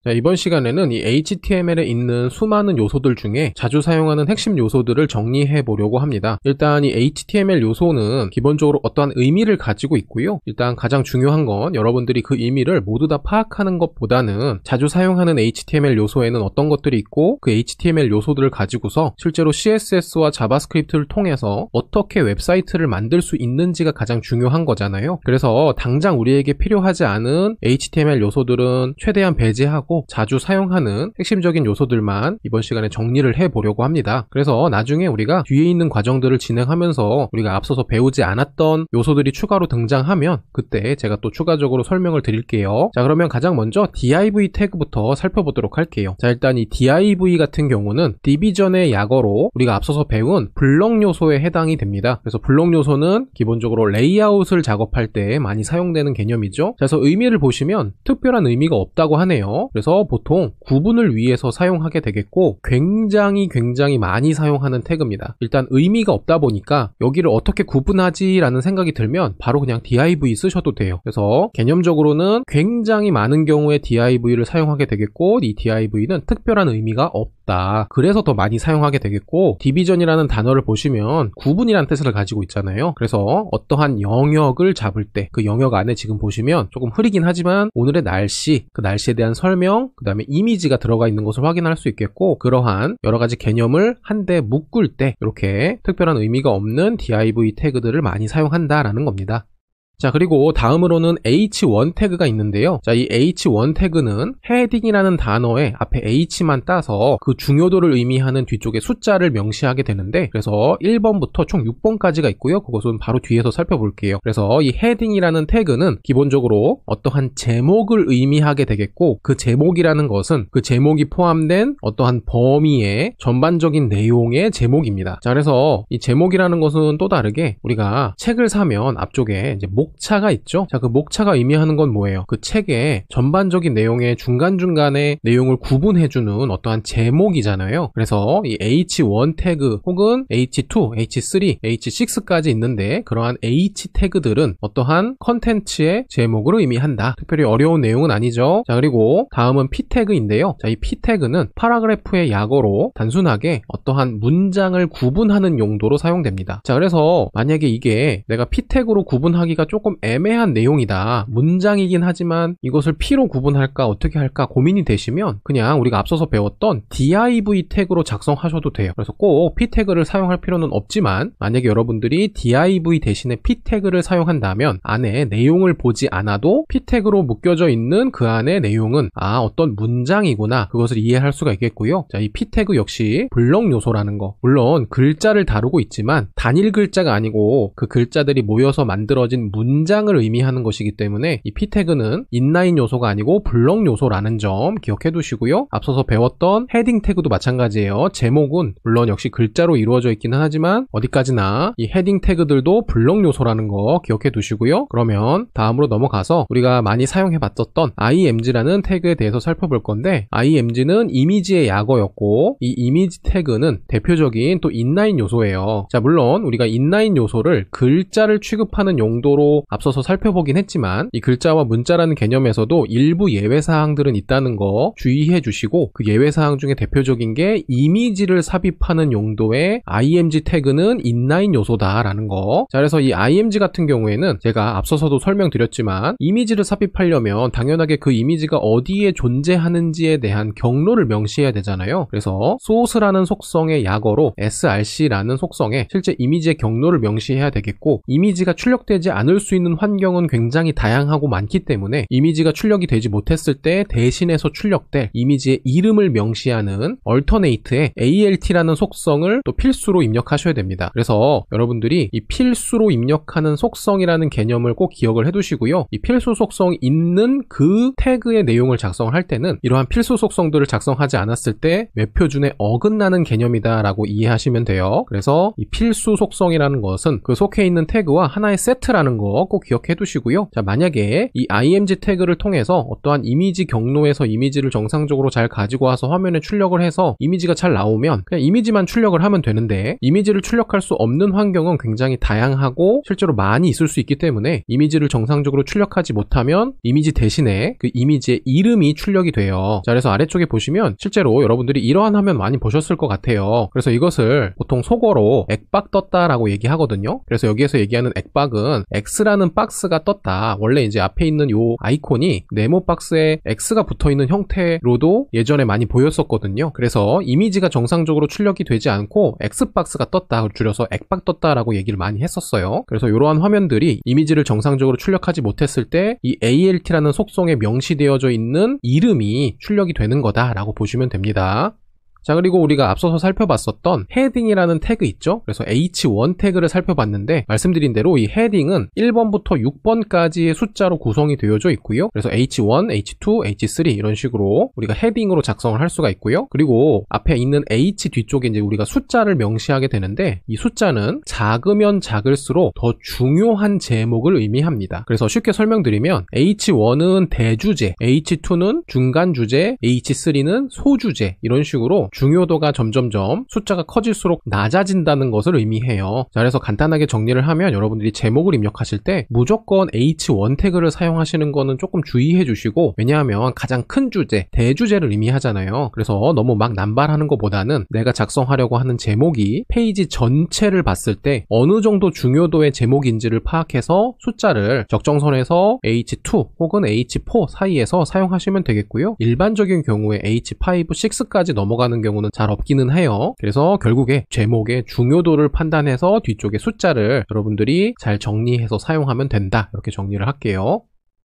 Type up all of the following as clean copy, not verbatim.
자, 이번 시간에는 이 HTML에 있는 수많은 요소들 중에 자주 사용하는 핵심 요소들을 정리해 보려고 합니다. 일단 이 HTML 요소는 기본적으로 어떠한 의미를 가지고 있고요. 일단 가장 중요한 건 여러분들이 그 의미를 모두 다 파악하는 것보다는 자주 사용하는 HTML 요소에는 어떤 것들이 있고 그 HTML 요소들을 가지고서 실제로 CSS와 자바스크립트를 통해서 어떻게 웹사이트를 만들 수 있는지가 가장 중요한 거잖아요. 그래서 당장 우리에게 필요하지 않은 HTML 요소들은 최대한 배제하고 자주 사용하는 핵심적인 요소들만 이번 시간에 정리를 해보려고 합니다. 그래서 나중에 우리가 뒤에 있는 과정들을 진행하면서 우리가 앞서서 배우지 않았던 요소들이 추가로 등장하면 그때 제가 또 추가적으로 설명을 드릴게요. 자, 그러면 가장 먼저 div 태그부터 살펴보도록 할게요. 자, 일단 이 div 같은 경우는 디비전의 약어로 우리가 앞서서 배운 블럭 요소에 해당이 됩니다. 그래서 블럭 요소는 기본적으로 레이아웃을 작업할 때 많이 사용되는 개념이죠. 자, 그래서 의미를 보시면 특별한 의미가 없다고 하네요. 그래서 보통 구분을 위해서 사용하게 되겠고 굉장히 많이 사용하는 태그입니다. 일단 의미가 없다 보니까 여기를 어떻게 구분하지 라는 생각이 들면 바로 그냥 div 쓰셔도 돼요. 그래서 개념적으로는 굉장히 많은 경우에 div를 사용하게 되겠고 이 div는 특별한 의미가 없다. 그래서 더 많이 사용하게 되겠고 디비전이라는 단어를 보시면 구분이라는 뜻을 가지고 있잖아요. 그래서 어떠한 영역을 잡을 때 그 영역 안에 지금 보시면 조금 흐리긴 하지만 오늘의 날씨, 그 날씨에 대한 설명, 그 다음에 이미지가 들어가 있는 것을 확인할 수 있겠고 그러한 여러가지 개념을 한데 묶을 때 이렇게 특별한 의미가 없는 div 태그들을 많이 사용한다라는 겁니다. 자, 그리고 다음으로는 h1 태그가 있는데요. 자, 이 h1 태그는 헤딩이라는 단어에 앞에 h만 따서 그 중요도를 의미하는 뒤쪽에 숫자를 명시하게 되는데 그래서 1번부터 총 6번까지가 있고요. 그것은 바로 뒤에서 살펴볼게요. 그래서 이 헤딩이라는 태그는 기본적으로 어떠한 제목을 의미하게 되겠고 그 제목이라는 것은 그 제목이 포함된 어떠한 범위의 전반적인 내용의 제목입니다. 자, 그래서 이 제목이라는 것은 또 다르게 우리가 책을 사면 앞쪽에 이제 목차가 있죠. 자, 그 목차가 의미하는 건 뭐예요? 그 책의 전반적인 내용의 중간중간에 내용을 구분해주는 어떠한 제목이잖아요. 그래서 이 H1 태그 혹은 H2, H3, H6까지 있는데 그러한 H 태그들은 어떠한 컨텐츠의 제목을 의미한다. 특별히 어려운 내용은 아니죠. 자, 그리고 다음은 P 태그인데요. 자, 이 P 태그는 파라그래프의 약어로 단순하게 어떠한 문장을 구분하는 용도로 사용됩니다. 자, 그래서 만약에 이게 내가 P 태그로 구분하기가 조금 애매한 내용이다. 문장이긴 하지만 이것을 P로 구분할까 어떻게 할까 고민이 되시면 그냥 우리가 앞서서 배웠던 div 태그로 작성하셔도 돼요. 그래서 꼭 P 태그를 사용할 필요는 없지만 만약에 여러분들이 div 대신에 P 태그를 사용한다면 안에 내용을 보지 않아도 P 태그로 묶여져 있는 그 안의 내용은 어떤 문장이구나 그것을 이해할 수가 있겠고요. 자, 이 P 태그 역시 블럭 요소라는 거 물론 글자를 다루고 있지만 단일 글자가 아니고 그 글자들이 모여서 만들어진 문장을 의미하는 것이기 때문에 이 P 태그는 인라인 요소가 아니고 블럭 요소라는 점 기억해 두시고요. 앞서서 배웠던 헤딩 태그도 마찬가지예요. 제목은 물론 역시 글자로 이루어져 있기는 하지만 어디까지나 이 헤딩 태그들도 블럭 요소라는 거 기억해 두시고요. 그러면 다음으로 넘어가서 우리가 많이 사용해 봤었던 img라는 태그에 대해서 살펴볼 건데 img는 이미지의 약어였고 이 이미지 태그는 대표적인 또 인라인 요소예요. 자, 물론 우리가 인라인 요소를 글자를 취급하는 용도로 앞서서 살펴보긴 했지만 이 글자와 문자라는 개념에서도 일부 예외사항들은 있다는 거 주의해 주시고 그 예외사항 중에 대표적인 게 이미지를 삽입하는 용도의 img 태그는 인라인 요소다라는 거. 자, 그래서 이 img 같은 경우에는 제가 앞서서도 설명드렸지만 이미지를 삽입하려면 당연하게 그 이미지가 어디에 존재하는지에 대한 경로를 명시해야 되잖아요. 그래서 source라는 속성의 약어로 src라는 속성에 실제 이미지의 경로를 명시해야 되겠고 이미지가 출력되지 않을 수 있는 환경은 굉장히 다양하고 많기 때문에 이미지가 출력이 되지 못했을 때 대신해서 출력될 이미지의 이름을 명시하는 alternate의 alt라는 속성을 또 필수로 입력하셔야 됩니다. 그래서 여러분들이 이 필수로 입력하는 속성이라는 개념을 꼭 기억을 해두시고요. 이 필수 속성이 있는 그 태그의 내용을 작성을 할 때는 이러한 필수 속성들을 작성하지 않았을 때 웹표준에 어긋나는 개념이다 라고 이해하시면 돼요. 그래서 이 필수 속성이라는 것은 그 속해 있는 태그와 하나의 세트라는 거 거 꼭 기억해 두시고요. 자, 만약에 이 img 태그를 통해서 어떠한 이미지 경로에서 이미지를 정상적으로 잘 가지고 와서 화면에 출력을 해서 이미지가 잘 나오면 그냥 이미지만 출력을 하면 되는데, 이미지를 출력할 수 없는 환경은 굉장히 다양하고 실제로 많이 있을 수 있기 때문에 이미지를 정상적으로 출력하지 못하면 이미지 대신에 그 이미지의 이름이 출력이 돼요. 자, 그래서 아래쪽에 보시면 실제로 여러분들이 이러한 화면 많이 보셨을 것 같아요. 그래서 이것을 보통 속어로 액박 떴다라고 얘기하거든요. 그래서 여기에서 얘기하는 액박은 X라는 박스가 떴다. 원래 이제 앞에 있는 요 아이콘이 네모 박스에 X가 붙어있는 형태로도 예전에 많이 보였었거든요. 그래서 이미지가 정상적으로 출력이 되지 않고 X박스가 떴다, 줄여서 액박 떴다라고 얘기를 많이 했었어요. 그래서 이러한 화면들이 이미지를 정상적으로 출력하지 못했을 때 이 ALT라는 속성에 명시되어져 있는 이름이 출력이 되는 거다라고 보시면 됩니다. 자, 그리고 우리가 앞서서 살펴봤었던 헤딩이라는 태그 있죠? 그래서 H1 태그를 살펴봤는데, 말씀드린 대로 이 헤딩은 1번부터 6번까지의 숫자로 구성이 되어져 있고요. 그래서 H1, H2, H3 이런 식으로 우리가 헤딩으로 작성을 할 수가 있고요. 그리고 앞에 있는 H 뒤쪽에 이제 우리가 숫자를 명시하게 되는데, 이 숫자는 작으면 작을수록 더 중요한 제목을 의미합니다. 그래서 쉽게 설명드리면 H1은 대주제, H2는 중간 주제, H3는 소주제, 이런 식으로 중요도가 점점점 숫자가 커질수록 낮아진다는 것을 의미해요. 자, 그래서 간단하게 정리를 하면 여러분들이 제목을 입력하실 때 무조건 H1 태그를 사용하시는 거는 조금 주의해 주시고, 왜냐하면 가장 큰 주제, 대주제를 의미하잖아요. 그래서 너무 막 남발하는 것보다는 내가 작성하려고 하는 제목이 페이지 전체를 봤을 때 어느 정도 중요도의 제목인지를 파악해서 숫자를 적정선에서 H2 혹은 H4 사이에서 사용하시면 되겠고요. 일반적인 경우에 H5, 6까지 넘어가는 경우는 잘 없기는 해요. 그래서 결국에 제목의 중요도를 판단해서 뒤쪽에 숫자를 여러분들이 잘 정리해서 사용하면 된다, 이렇게 정리를 할게요.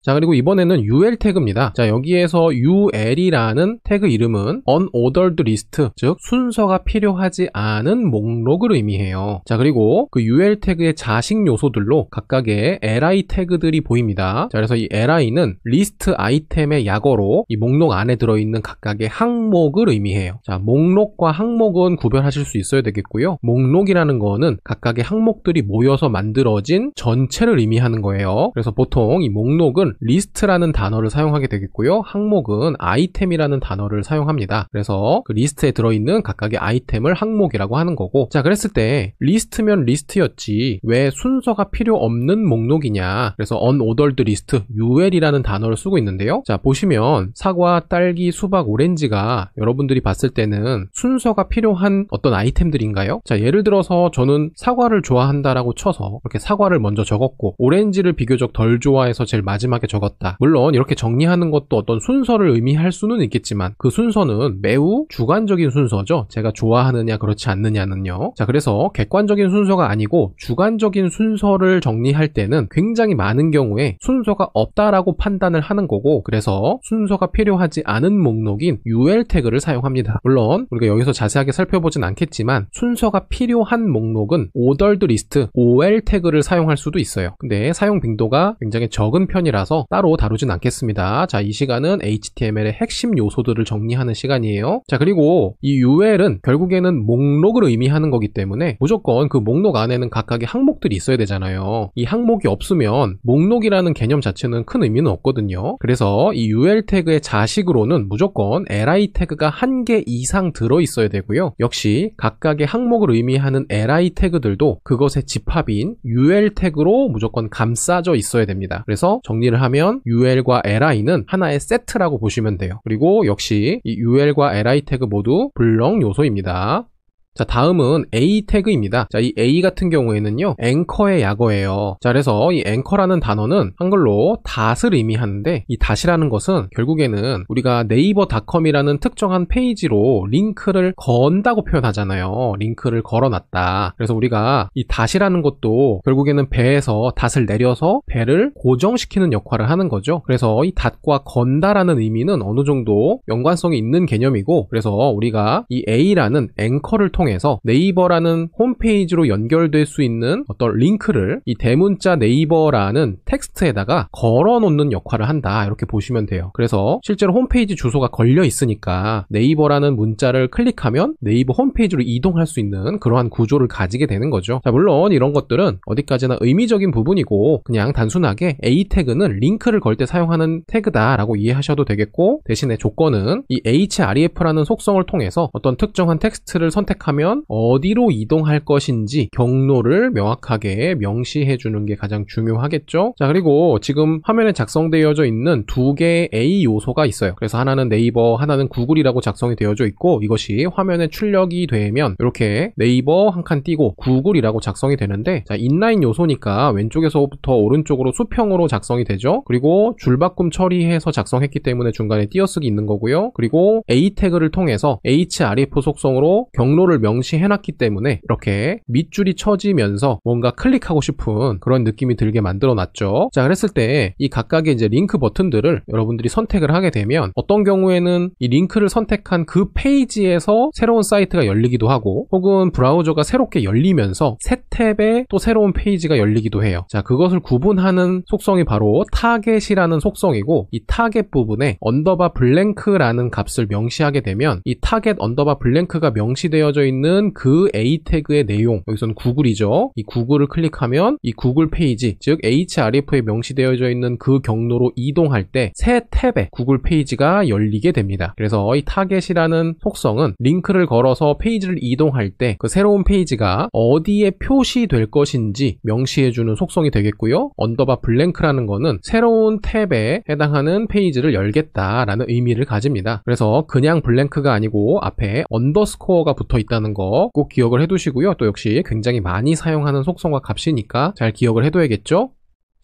자, 그리고 이번에는 UL 태그입니다. 자, 여기에서 UL이라는 태그 이름은 unordered list, 즉 순서가 필요하지 않은 목록을 의미해요. 자, 그리고 그 UL 태그의 자식 요소들로 각각의 li 태그들이 보입니다. 자, 그래서 이 li는 리스트 아이템의 약어로 이 목록 안에 들어있는 각각의 항목을 의미해요. 자, 목록과 항목은 구별하실 수 있어야 되겠고요. 목록이라는 거는 각각의 항목들이 모여서 만들어진 전체를 의미하는 거예요. 그래서 보통 이 목록은 리스트라는 단어를 사용하게 되겠고요. 항목은 아이템이라는 단어를 사용합니다. 그래서 그 리스트에 들어있는 각각의 아이템을 항목이라고 하는 거고, 자, 그랬을 때 리스트면 리스트였지 왜 순서가 필요 없는 목록이냐, 그래서 unordered list, UL이라는 단어를 쓰고 있는데요. 자, 보시면 사과, 딸기, 수박, 오렌지가 여러분들이 봤을 때는 순서가 필요한 어떤 아이템들인가요? 자, 예를 들어서 저는 사과를 좋아한다라고 쳐서 이렇게 사과를 먼저 적었고, 오렌지를 비교적 덜 좋아해서 제일 마지막에 적었다. 물론 이렇게 정리하는 것도 어떤 순서를 의미할 수는 있겠지만 그 순서는 매우 주관적인 순서죠. 제가 좋아하느냐 그렇지 않느냐는요. 자, 그래서 객관적인 순서가 아니고 주관적인 순서를 정리할 때는 굉장히 많은 경우에 순서가 없다라고 판단을 하는 거고, 그래서 순서가 필요하지 않은 목록인 UL 태그를 사용합니다. 물론 우리가 여기서 자세하게 살펴보진 않겠지만 순서가 필요한 목록은 ordered list, OL 태그를 사용할 수도 있어요. 근데 사용 빈도가 굉장히 적은 편이라서 따로 다루진 않겠습니다. 자, 이 시간은 HTML의 핵심 요소들을 정리하는 시간이에요. 자, 그리고 이 UL은 결국에는 목록을 의미하는 거기 때문에 무조건 그 목록 안에는 각각의 항목들이 있어야 되잖아요. 이 항목이 없으면 목록이라는 개념 자체는 큰 의미는 없거든요. 그래서 이 UL 태그의 자식으로는 무조건 li 태그가 한 개 이상 들어있어야 되고요. 역시 각각의 항목을 의미하는 li 태그들도 그것의 집합인 UL 태그로 무조건 감싸져 있어야 됩니다. 그래서 정리를 하면 UL과 li는 하나의 세트라고 보시면 돼요. 그리고 역시 이 UL과 li 태그 모두 불렁 요소입니다. 자, 다음은 A 태그입니다. 자, 이 A 같은 경우에는요, 앵커의 약어예요. 자, 그래서 이 앵커라는 단어는 한글로 닷을 의미하는데, 이 닷이라는 것은 결국에는 우리가 네이버닷컴이라는 특정한 페이지로 링크를 건다고 표현하잖아요. 링크를 걸어놨다. 그래서 우리가 이 닷이라는 것도 결국에는 배에서 닷을 내려서 배를 고정시키는 역할을 하는 거죠. 그래서 이 닷과 건다라는 의미는 어느 정도 연관성이 있는 개념이고, 그래서 우리가 이 A라는 앵커를 통해서 통해서 네이버라는 홈페이지로 연결될 수 있는 어떤 링크를 이 대문자 네이버라는 텍스트에다가 걸어놓는 역할을 한다, 이렇게 보시면 돼요. 그래서 실제로 홈페이지 주소가 걸려 있으니까 네이버라는 문자를 클릭하면 네이버 홈페이지로 이동할 수 있는 그러한 구조를 가지게 되는 거죠. 자, 물론 이런 것들은 어디까지나 의미적인 부분이고 그냥 단순하게 A 태그는 링크를 걸 때 사용하는 태그다라고 이해하셔도 되겠고, 대신에 조건은 이 href라는 속성을 통해서 어떤 특정한 텍스트를 선택하면 어디로 이동할 것인지 경로를 명확하게 명시해 주는 게 가장 중요하겠죠. 자, 그리고 지금 화면에 작성되어져 있는 두 개의 A 요소가 있어요. 그래서 하나는 네이버, 하나는 구글이라고 작성이 되어져 있고, 이것이 화면에 출력이 되면 이렇게 네이버 한 칸 띄고 구글이라고 작성이 되는데, 자, 인라인 요소니까 왼쪽에서부터 오른쪽으로 수평으로 작성이 되죠. 그리고 줄바꿈 처리해서 작성했기 때문에 중간에 띄어쓰기 있는 거고요. 그리고 A 태그를 통해서 href 속성으로 경로를 명시해놨기 때문에 이렇게 밑줄이 쳐지면서 뭔가 클릭하고 싶은 그런 느낌이 들게 만들어놨죠. 자, 그랬을 때 이 각각의 이제 링크 버튼들을 여러분들이 선택을 하게 되면 어떤 경우에는 이 링크를 선택한 그 페이지에서 새로운 사이트가 열리기도 하고, 혹은 브라우저가 새롭게 열리면서 새 탭에 또 새로운 페이지가 열리기도 해요. 자, 그것을 구분하는 속성이 바로 타겟이라는 속성이고, 이 타겟 부분에 언더바 블랭크라는 값을 명시하게 되면 이 타겟 언더바 블랭크가 명시되어져 있는 그 A 태그의 내용, 여기서는 구글이죠. 이 구글을 클릭하면 이 구글 페이지, 즉 href에 명시되어져 있는 그 경로로 이동할 때 새 탭에 구글 페이지가 열리게 됩니다. 그래서 이 타겟이라는 속성은 링크를 걸어서 페이지를 이동할 때 그 새로운 페이지가 어디에 표시될 것인지 명시해주는 속성이 되겠고요. 언더바 블랭크라는 거는 새로운 탭에 해당하는 페이지를 열겠다라는 의미를 가집니다. 그래서 그냥 블랭크가 아니고 앞에 언더스코어가 붙어 있다는 거 꼭 기억을 해두시고요. 또 역시 굉장히 많이 사용하는 속성과 값이니까 잘 기억을 해둬야겠죠?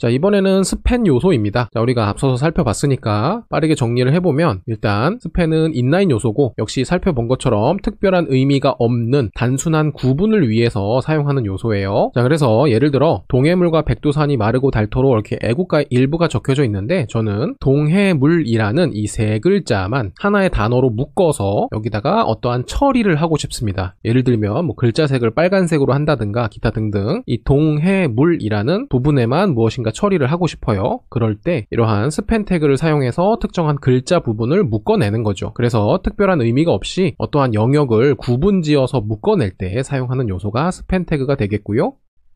자, 이번에는 스팬 요소입니다. 자, 우리가 앞서서 살펴봤으니까 빠르게 정리를 해보면, 일단 스팬은 인라인 요소고 역시 살펴본 것처럼 특별한 의미가 없는 단순한 구분을 위해서 사용하는 요소예요. 자, 그래서 예를 들어 동해물과 백두산이 마르고 닳도록 이렇게 애국가 일부가 적혀져 있는데, 저는 동해물이라는 이 세 글자만 하나의 단어로 묶어서 여기다가 어떠한 처리를 하고 싶습니다. 예를 들면 뭐 글자색을 빨간색으로 한다든가 기타 등등, 이 동해물이라는 부분에만 무엇인가 처리를 하고 싶어요. 그럴 때 이러한 스팬 태그를 사용해서 특정한 글자 부분을 묶어내는 거죠. 그래서 특별한 의미가 없이 어떠한 영역을 구분지어서 묶어낼 때 사용하는 요소가 스팬 태그가 되겠고요.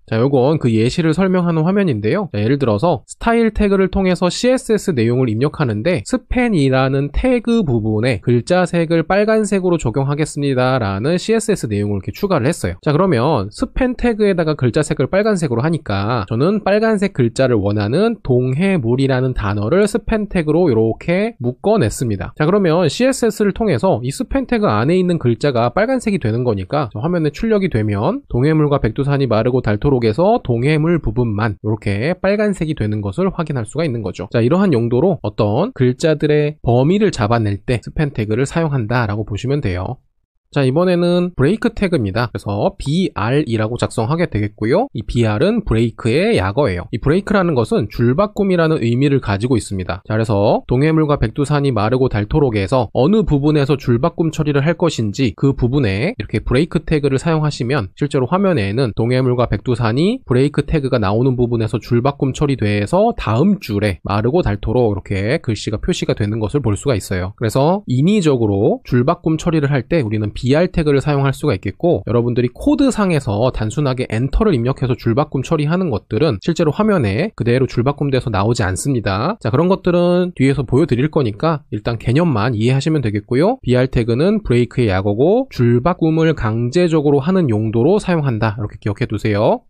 자, 요건 그 예시를 설명하는 화면인데요. 자, 예를 들어서 스타일 태그를 통해서 CSS 내용을 입력하는데 스팬이라는 태그 부분에 글자색을 빨간색으로 적용하겠습니다 라는 CSS 내용을 이렇게 추가를 했어요. 자, 그러면 스팬 태그에다가 글자색을 빨간색으로 하니까 저는 빨간색 글자를 원하는 동해물이라는 단어를 스팬 태그로 이렇게 묶어냈습니다. 자, 그러면 CSS를 통해서 이 스팬 태그 안에 있는 글자가 빨간색이 되는 거니까 화면에 출력이 되면 동해물과 백두산이 마르고 닳도록 에서 동해물 부분만 이렇게 빨간색이 되는 것을 확인할 수가 있는 거죠. 자, 이러한 용도로 어떤 글자들의 범위를 잡아낼 때 스팬 태그를 사용한다라고 보시면 돼요. 자, 이번에는 브레이크 태그입니다. 그래서 br이라고 작성하게 되겠고요. 이 br은 브레이크의 약어예요. 이 브레이크라는 것은 줄바꿈이라는 의미를 가지고 있습니다. 자, 그래서 동해물과 백두산이 마르고 닳도록에서 어느 부분에서 줄바꿈 처리를 할 것인지 그 부분에 이렇게 브레이크 태그를 사용하시면 실제로 화면에는 동해물과 백두산이 브레이크 태그가 나오는 부분에서 줄바꿈 처리돼서 다음 줄에 마르고 닳도록 이렇게 글씨가 표시가 되는 것을 볼 수가 있어요. 그래서 인위적으로 줄바꿈 처리를 할 때 우리는 br 태그를 사용할 수가 있겠고, 여러분들이 코드상에서 단순하게 엔터를 입력해서 줄바꿈 처리하는 것들은 실제로 화면에 그대로 줄바꿈돼서 나오지 않습니다. 자, 그런 것들은 뒤에서 보여드릴 거니까 일단 개념만 이해하시면 되겠고요. br 태그는 브레이크의 약어고 줄바꿈을 강제적으로 하는 용도로 사용한다, 이렇게 기억해 두세요.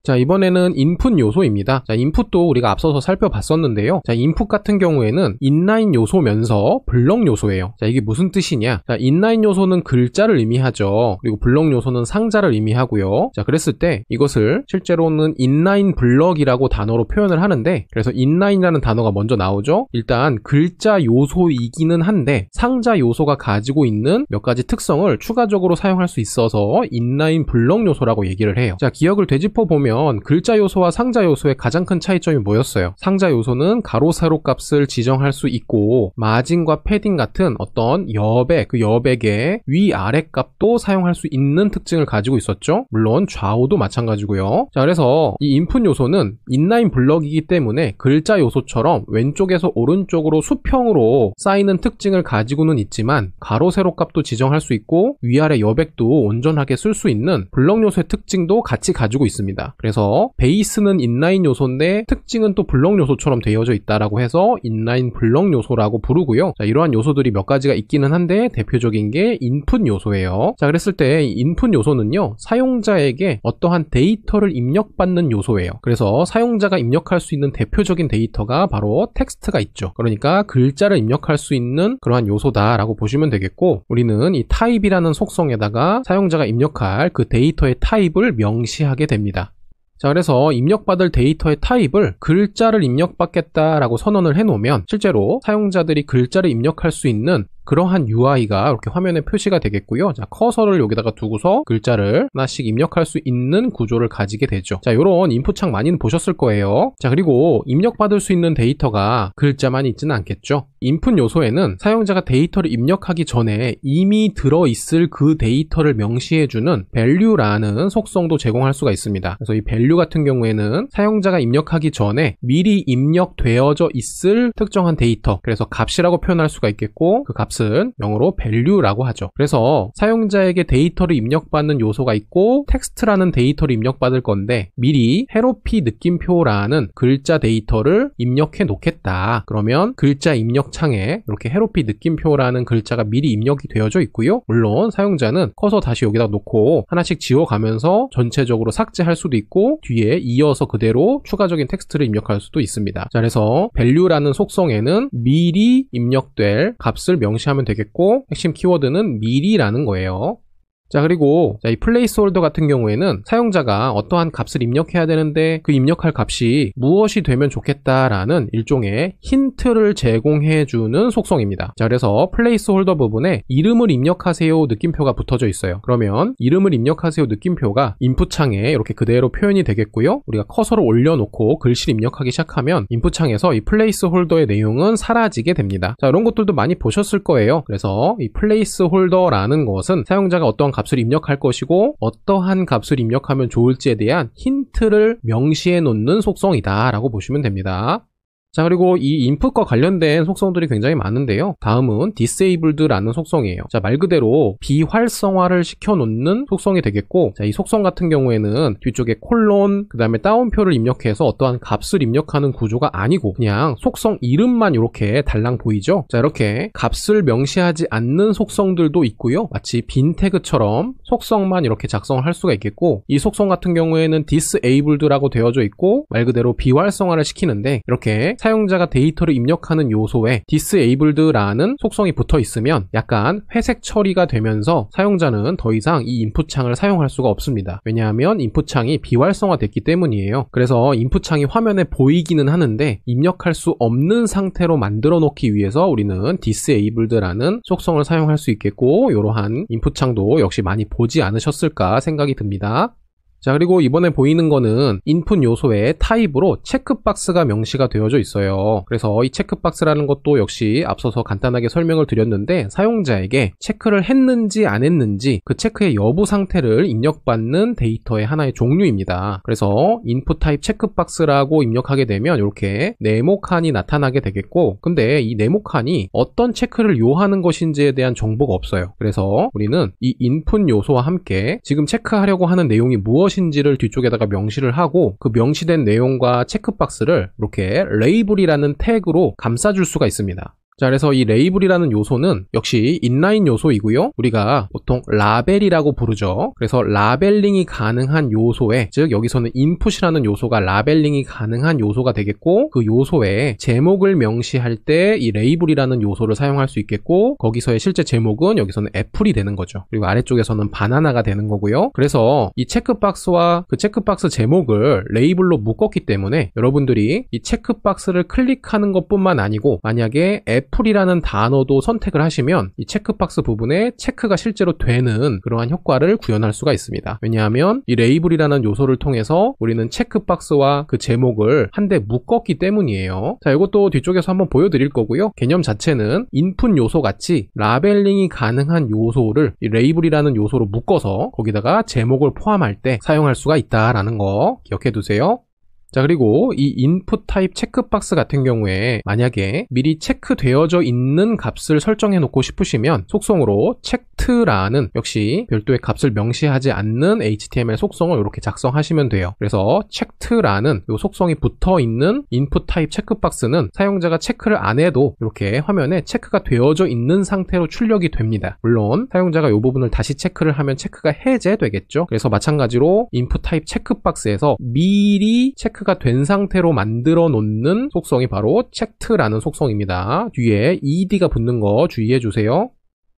자, 이번에는 인풋 요소입니다. 자, 인풋도 우리가 앞서서 살펴봤었는데요. 자, 인풋 같은 경우에는 인라인 요소면서 블럭 요소예요. 자, 이게 무슨 뜻이냐? 자, 인라인 요소는 글자를 의미하죠. 그리고 블럭 요소는 상자를 의미하고요. 자, 그랬을 때 이것을 실제로는 인라인 블럭이라고 단어로 표현을 하는데, 그래서 인라인이라는 단어가 먼저 나오죠. 일단 글자 요소이기는 한데 상자 요소가 가지고 있는 몇 가지 특성을 추가적으로 사용할 수 있어서 인라인 블럭 요소라고 얘기를 해요. 자, 기억을 되짚어 보면 보면 글자 요소와 상자 요소의 가장 큰 차이점이 뭐였어요? 상자 요소는 가로 세로 값을 지정할 수 있고 마진과 패딩 같은 어떤 여백, 그 여백의 위아래 값도 사용할 수 있는 특징을 가지고 있었죠. 물론 좌우도 마찬가지고요. 자, 그래서 이 인풋 요소는 인라인 블럭이기 때문에 글자 요소처럼 왼쪽에서 오른쪽으로 수평으로 쌓이는 특징을 가지고는 있지만 가로 세로 값도 지정할 수 있고 위아래 여백도 온전하게 쓸 수 있는 블럭 요소의 특징도 같이 가지고 있습니다. 그래서 베이스는 인라인 요소인데 특징은 또 블럭 요소처럼 되어져 있다라고 해서 인라인 블럭 요소라고 부르고요. 자, 이러한 요소들이 몇 가지가 있기는 한데 대표적인 게 인풋 요소예요. 자, 그랬을 때 인풋 요소는요, 사용자에게 어떠한 데이터를 입력받는 요소예요. 그래서 사용자가 입력할 수 있는 대표적인 데이터가 바로 텍스트가 있죠. 그러니까 글자를 입력할 수 있는 그러한 요소다라고 보시면 되겠고, 우리는 이 타입이라는 속성에다가 사용자가 입력할 그 데이터의 타입을 명시하게 됩니다. 자, 그래서 입력받을 데이터의 타입을 글자를 입력받겠다라고 선언을 해놓으면 실제로 사용자들이 글자를 입력할 수 있는 그러한 UI가 이렇게 화면에 표시가 되겠고요. 자, 커서를 여기다가 두고서 글자를 하나씩 입력할 수 있는 구조를 가지게 되죠. 자, 요런 인풋창 많이는 보셨을 거예요. 자, 그리고 입력받을 수 있는 데이터가 글자만 있지는 않겠죠. 인풋 요소에는 사용자가 데이터를 입력하기 전에 이미 들어있을 그 데이터를 명시해주는 value라는 속성도 제공할 수가 있습니다. 그래서 이 value 같은 경우에는 사용자가 입력하기 전에 미리 입력되어져 있을 특정한 데이터, 그래서 값이라고 표현할 수가 있겠고, 그 값은 영어로 value라고 하죠. 그래서 사용자에게 데이터를 입력받는 요소가 있고 텍스트라는 데이터를 입력받을 건데 미리 헤로피 느낌표라는 글자 데이터를 입력해 놓겠다. 그러면 글자 입력 창에 이렇게 헤로피 느낌표라는 글자가 미리 입력이 되어져 있고요. 물론 사용자는 커서 다시 여기다 놓고 하나씩 지워가면서 전체적으로 삭제할 수도 있고 뒤에 이어서 그대로 추가적인 텍스트를 입력할 수도 있습니다. 자, 그래서 value라는 속성에는 미리 입력될 값을 명시하면 되겠고 핵심 키워드는 미리라는 거예요. 자, 그리고 이 플레이스홀더 같은 경우에는 사용자가 어떠한 값을 입력해야 되는데 그 입력할 값이 무엇이 되면 좋겠다라는 일종의 힌트를 제공해주는 속성입니다. 자, 그래서 플레이스홀더 부분에 이름을 입력하세요 느낌표가 붙어져 있어요. 그러면 이름을 입력하세요 느낌표가 인풋창에 이렇게 그대로 표현이 되겠고요. 우리가 커서를 올려놓고 글씨를 입력하기 시작하면 인풋창에서 이 플레이스홀더의 내용은 사라지게 됩니다. 자, 이런 것들도 많이 보셨을 거예요. 그래서 이 플레이스홀더라는 것은 사용자가 어떠한 값을 입력할 것이고 어떠한 값을 입력하면 좋을지에 대한 힌트를 명시해 놓는 속성이다 라고 보시면 됩니다. 자, 그리고 이 인풋과 관련된 속성들이 굉장히 많은데요. 다음은 disabled라는 속성이에요. 자, 말 그대로 비활성화를 시켜놓는 속성이 되겠고, 자, 이 속성 같은 경우에는 뒤쪽에 콜론, 그 다음에 따옴표를 입력해서 어떠한 값을 입력하는 구조가 아니고 그냥 속성 이름만 이렇게 달랑 보이죠? 자, 이렇게 값을 명시하지 않는 속성들도 있고요. 마치 빈 태그처럼 속성만 이렇게 작성을 할 수가 있겠고, 이 속성 같은 경우에는 disabled라고 되어져 있고 말 그대로 비활성화를 시키는데 이렇게 사용자가 데이터를 입력하는 요소에 disabled라는 속성이 붙어 있으면 약간 회색 처리가 되면서 사용자는 더 이상 이 인풋창을 사용할 수가 없습니다. 왜냐하면 인풋창이 비활성화됐기 때문이에요. 그래서 인풋창이 화면에 보이기는 하는데 입력할 수 없는 상태로 만들어 놓기 위해서 우리는 disabled라는 속성을 사용할 수 있겠고, 이러한 인풋창도 역시 많이 보지 않으셨을까 생각이 듭니다. 자, 그리고 이번에 보이는 거는 인풋 요소의 타입으로 체크박스가 명시가 되어져 있어요. 그래서 이 체크박스라는 것도 역시 앞서서 간단하게 설명을 드렸는데 사용자에게 체크를 했는지 안 했는지 그 체크의 여부 상태를 입력받는 데이터의 하나의 종류입니다. 그래서 인풋 타입 체크박스라고 입력하게 되면 이렇게 네모칸이 나타나게 되겠고, 근데 이 네모칸이 어떤 체크를 요하는 것인지에 대한 정보가 없어요. 그래서 우리는 이 인풋 요소와 함께 지금 체크하려고 하는 내용이 무엇인지를 뒤쪽에다가 명시를 하고 그 명시된 내용과 체크박스를 이렇게 레이블이라는 태그로 감싸줄 수가 있습니다. 자, 그래서 이 레이블이라는 요소는 역시 인라인 요소이고요. 우리가 보통 라벨이라고 부르죠. 그래서 라벨링이 가능한 요소에, 즉 여기서는 인풋이라는 요소가 라벨링이 가능한 요소가 되겠고, 그 요소에 제목을 명시할 때 이 레이블이라는 요소를 사용할 수 있겠고, 거기서의 실제 제목은 여기서는 애플이 되는 거죠. 그리고 아래쪽에서는 바나나가 되는 거고요. 그래서 이 체크박스와 그 체크박스 제목을 레이블로 묶었기 때문에 여러분들이 이 체크박스를 클릭하는 것뿐만 아니고 만약에 애플이라는 단어도 선택을 하시면 이 체크박스 부분에 체크가 실제로 되는 그러한 효과를 구현할 수가 있습니다. 왜냐하면 이 레이블이라는 요소를 통해서 우리는 체크박스와 그 제목을 한데 묶었기 때문이에요. 자, 이것도 뒤쪽에서 한번 보여드릴 거고요. 개념 자체는 인풋 요소 같이 라벨링이 가능한 요소를 이 레이블이라는 요소로 묶어서 거기다가 제목을 포함할 때 사용할 수가 있다라는 거 기억해 두세요. 자, 그리고 이 인풋 타입 체크박스 같은 경우에 만약에 미리 체크되어져 있는 값을 설정해 놓고 싶으시면 속성으로 cheked라는 역시 별도의 값을 명시하지 않는 HTML 속성을 이렇게 작성하시면 돼요. 그래서 checked라는 이 속성이 붙어 있는 인풋 타입 체크박스는 사용자가 체크를 안 해도 이렇게 화면에 체크가 되어져 있는 상태로 출력이 됩니다. 물론 사용자가 이 부분을 다시 체크를 하면 체크가 해제되겠죠. 그래서 마찬가지로 인풋 타입 체크박스에서 미리 체크가 된 상태로 만들어 놓는 속성이 바로 checked라는 속성입니다. 뒤에 ed가 붙는 거 주의해 주세요.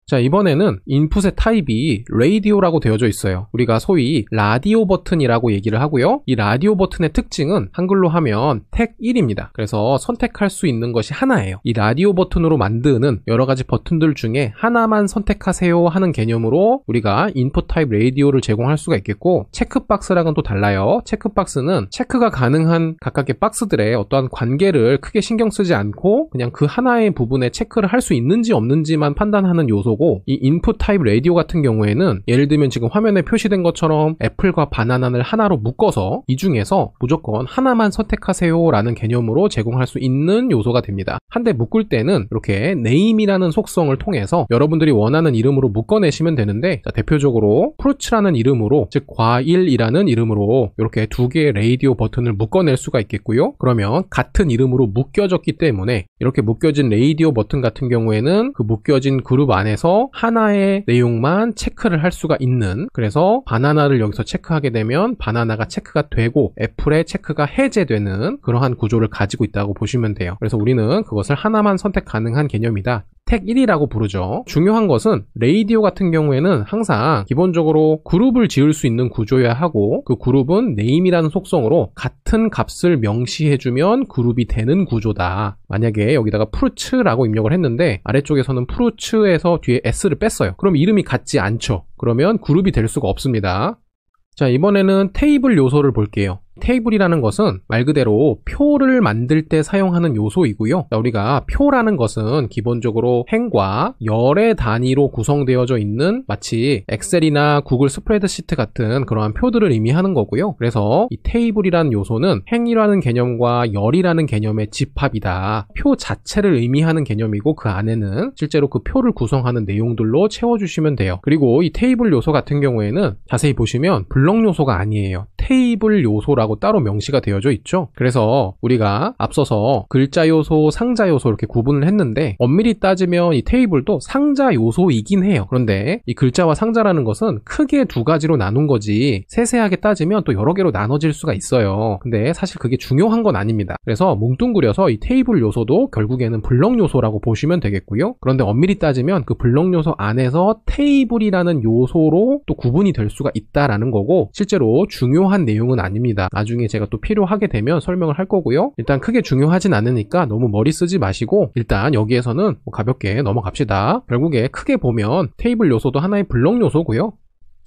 자, 이번에는 인풋의 타입이 radio라고 되어져 있어요. 우리가 소위 라디오 버튼이라고 얘기를 하고요. 이 라디오 버튼의 특징은 한글로 하면 택 1입니다. 그래서 선택할 수 있는 것이 하나예요. 이 라디오 버튼으로 만드는 여러 가지 버튼들 중에 하나만 선택하세요 하는 개념으로 우리가 인풋 타입 radio를 제공할 수가 있겠고, 체크박스랑은 또 달라요. 체크박스는 체크가 가능한 각각의 박스들의 어떠한 관계를 크게 신경 쓰지 않고 그냥 그 하나의 부분에 체크를 할 수 있는지 없는지만 판단하는 요소, 이 인풋 타입 라디오 같은 경우에는 예를 들면 지금 화면에 표시된 것처럼 애플과 바나나를 하나로 묶어서 이 중에서 무조건 하나만 선택하세요 라는 개념으로 제공할 수 있는 요소가 됩니다. 한데 묶을 때는 이렇게 name이라는 속성을 통해서 여러분들이 원하는 이름으로 묶어내시면 되는데, 자, 대표적으로 fruits라는 이름으로, 즉 과일이라는 이름으로 이렇게 두 개의 라디오 버튼을 묶어낼 수가 있겠고요. 그러면 같은 이름으로 묶여졌기 때문에 이렇게 묶여진 라디오 버튼 같은 경우에는 그 묶여진 그룹 안에서 하나의 내용만 체크를 할 수가 있는, 그래서 바나나를 여기서 체크하게 되면 바나나가 체크가 되고 애플의 체크가 해제되는 그러한 구조를 가지고 있다고 보시면 돼요. 그래서 우리는 그것을 하나만 선택 가능한 개념이다. 택 1이라고 부르죠. 중요한 것은 라디오 같은 경우에는 항상 기본적으로 그룹을 지을 수 있는 구조여야 하고, 그 그룹은 name이라는 속성으로 같은 값을 명시해주면 그룹이 되는 구조다. 만약에 여기다가 fruits라고 입력을 했는데 아래쪽에서는 fruits에서 뒤에 s를 뺐어요. 그럼 이름이 같지 않죠. 그러면 그룹이 될 수가 없습니다. 자, 이번에는 테이블 요소를 볼게요. 테이블이라는 것은 말 그대로 표를 만들 때 사용하는 요소이고요. 우리가 표라는 것은 기본적으로 행과 열의 단위로 구성되어져 있는 마치 엑셀이나 구글 스프레드시트 같은 그러한 표들을 의미하는 거고요. 그래서 이 테이블이라는 요소는 행이라는 개념과 열이라는 개념의 집합이다. 표 자체를 의미하는 개념이고 그 안에는 실제로 그 표를 구성하는 내용들로 채워주시면 돼요. 그리고 이 테이블 요소 같은 경우에는 자세히 보시면 블록 요소가 아니에요. 테이블 요소라고 따로 명시가 되어져 있죠. 그래서 우리가 앞서서 글자 요소, 상자 요소 이렇게 구분을 했는데 엄밀히 따지면 이 테이블도 상자 요소이긴 해요. 그런데 이 글자와 상자라는 것은 크게 두 가지로 나눈 거지 세세하게 따지면 또 여러 개로 나눠질 수가 있어요. 근데 사실 그게 중요한 건 아닙니다. 그래서 뭉뚱그려서 이 테이블 요소도 결국에는 블록 요소라고 보시면 되겠고요. 그런데 엄밀히 따지면 그 블록 요소 안에서 테이블이라는 요소로 또 구분이 될 수가 있다라는 거고, 실제로 중요한 내용은 아닙니다. 나중에 제가 또 필요하게 되면 설명을 할 거고요. 일단 크게 중요하진 않으니까 너무 머리 쓰지 마시고 일단 여기에서는 가볍게 넘어갑시다. 결국에 크게 보면 테이블 요소도 하나의 블록 요소고요.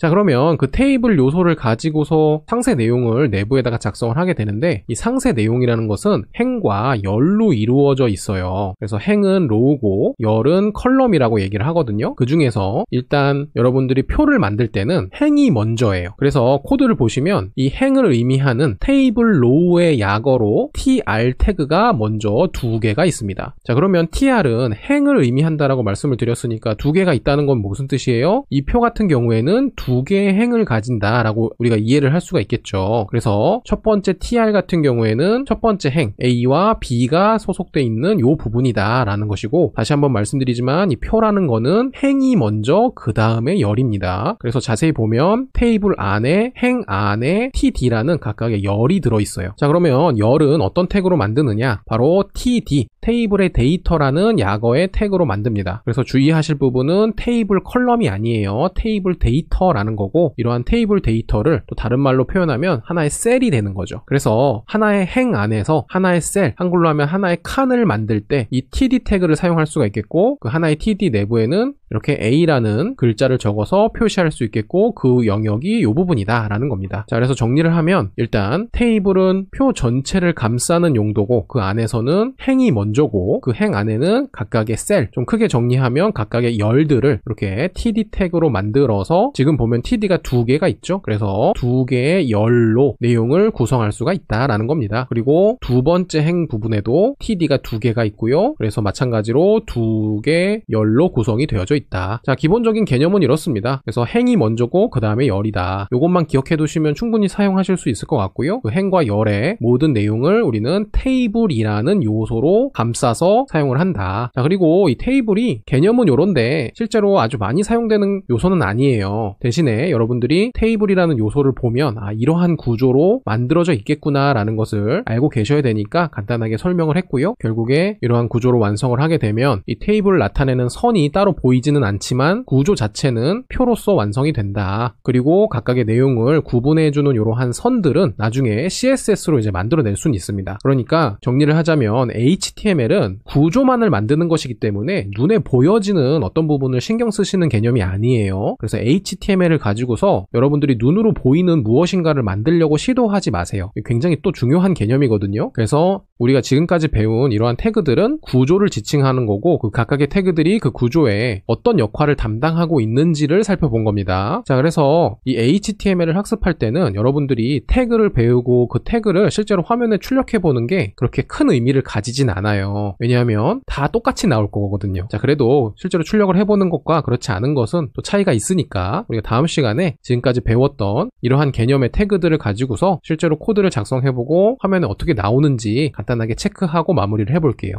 자, 그러면 그 테이블 요소를 가지고서 상세 내용을 내부에다가 작성을 하게 되는데, 이 상세 내용이라는 것은 행과 열로 이루어져 있어요. 그래서 행은 로우고 열은 컬럼이라고 얘기를 하거든요. 그 중에서 일단 여러분들이 표를 만들 때는 행이 먼저예요. 그래서 코드를 보시면 이 행을 의미하는 테이블 로우의 약어로 tr 태그가 먼저 두 개가 있습니다. 자, 그러면 tr은 행을 의미한다라고 말씀을 드렸으니까 두 개가 있다는 건 무슨 뜻이에요? 이 표 같은 경우에는 두 개의 행을 가진다라고 우리가 이해를 할 수가 있겠죠. 그래서 첫 번째 tr 같은 경우에는 첫 번째 행 A와 B가 소속되어 있는 이 부분이다 라는 것이고, 다시 한번 말씀드리지만 이 표라는 거는 행이 먼저 그 다음에 열입니다. 그래서 자세히 보면 테이블 안에 행 안에 td라는 각각의 열이 들어있어요. 자, 그러면 열은 어떤 태그로 만드느냐, 바로 td 테이블의 데이터라는 약어의 태그로 만듭니다. 그래서 주의하실 부분은 테이블 컬럼이 아니에요. 테이블 데이터라는 라는 거고, 이러한 테이블 데이터를 또 다른 말로 표현하면 하나의 셀이 되는 거죠. 그래서 하나의 행 안에서 하나의 셀, 한글로 하면 하나의 칸을 만들 때 이 td 태그를 사용할 수가 있겠고, 그 하나의 td 내부에는 이렇게 A라는 글자를 적어서 표시할 수 있겠고, 그 영역이 이 부분이다 라는 겁니다. 자, 그래서 정리를 하면 일단 테이블은 표 전체를 감싸는 용도고, 그 안에서는 행이 먼저고, 그 행 안에는 각각의 셀, 좀 크게 정리하면 각각의 열들을 이렇게 td 태그로 만들어서, 지금 보면 td가 두 개가 있죠. 그래서 두 개의 열로 내용을 구성할 수가 있다라는 겁니다. 그리고 두 번째 행 부분에도 td가 두 개가 있고요. 그래서 마찬가지로 두 개 열로 구성이 되어져 있다. 자, 기본적인 개념은 이렇습니다. 그래서 행이 먼저고 그 다음에 열이다. 이것만 기억해 두시면 충분히 사용하실 수 있을 것 같고요. 그 행과 열의 모든 내용을 우리는 테이블이라는 요소로 감싸서 사용을 한다. 자, 그리고 이 테이블이 개념은 요런데 실제로 아주 많이 사용되는 요소는 아니에요. 대신에 여러분들이 테이블이라는 요소를 보면 이러한 구조로 만들어져 있겠구나 라는 것을 알고 계셔야 되니까 간단하게 설명을 했고요. 결국에 이러한 구조로 완성을 하게 되면 이 테이블을 나타내는 선이 따로 보이지는 않지만 구조 자체는 표로서 완성이 된다. 그리고 각각의 내용을 구분해주는 이러한 선들은 나중에 CSS로 이제 만들어낼 수는 있습니다. 그러니까 정리를 하자면 HTML은 구조만을 만드는 것이기 때문에 눈에 보여지는 어떤 부분을 신경 쓰시는 개념이 아니에요. 그래서 HTML을 가지고서 여러분들이 눈으로 보이는 무엇인가를 만들려고 시도하지 마세요. 굉장히 또 중요한 개념이거든요. 그래서 우리가 지금까지 배운 이러한 태그들은 구조를 지칭하는 거고, 그 각각의 태그들이 그 구조에 어떤 역할을 담당하고 있는지를 살펴본 겁니다. 자, 그래서 이 HTML을 학습할 때는 여러분들이 태그를 배우고 그 태그를 실제로 화면에 출력해 보는 게 그렇게 큰 의미를 가지진 않아요. 왜냐하면 다 똑같이 나올 거거든요. 자, 그래도 실제로 출력을 해보는 것과 그렇지 않은 것은 또 차이가 있으니까 우리가 다음 시간에 지금까지 배웠던 이러한 개념의 태그들을 가지고서 실제로 코드를 작성해보고 화면에 어떻게 나오는지 간단하게 체크하고 마무리를 해볼게요.